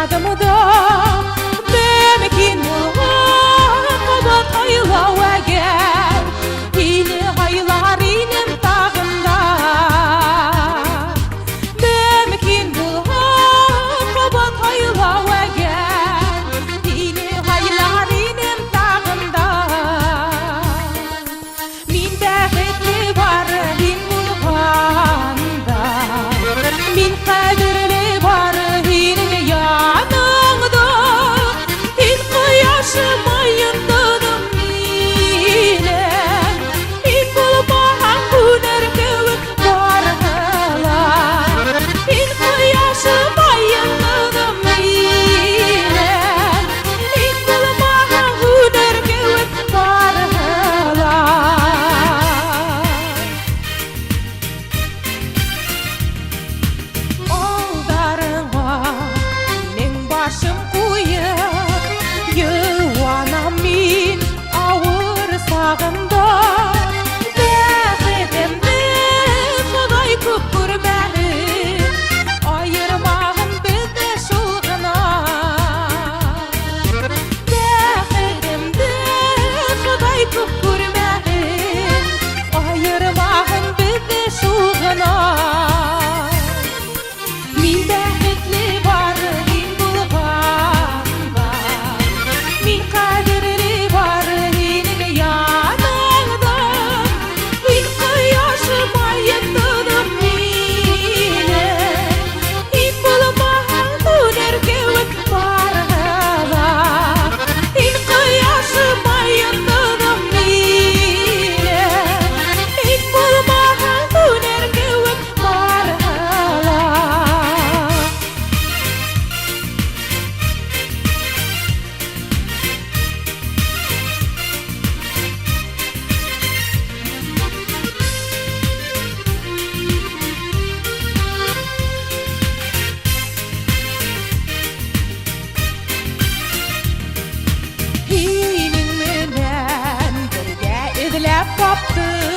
adımı da Bemekin kabat hayla ve gel Hini haylar inim tağında Bemekin kabat hayla ve gel Hini haylar inim tağında Min bəxtli var hin bulğanda Min kadirli var hin yanında Hin kıyaşım ayındadım mine Hin bulmağan güner kövük barğalar Hin kıyaşım ayındadım mine Hin bulmağan güner kövük barğalar Başım kuyup yuvanam min ağır sağında Bəxtimdi Xuday köp görməli ayırmağın bizdə şulğuna Bəxtimdi Xuday köp görməli ayırmağın bizdə şulğuna Min bəxtli var hin bulğanda Min kadirli var hin yanında Hin kıyaşım ayındadım mine Hin bulmağan güner kövük barğalar Hin kıyaşım ayındadım mine Hin bulmağan güner kövük barğalar Hinin menen birge izlep kaptı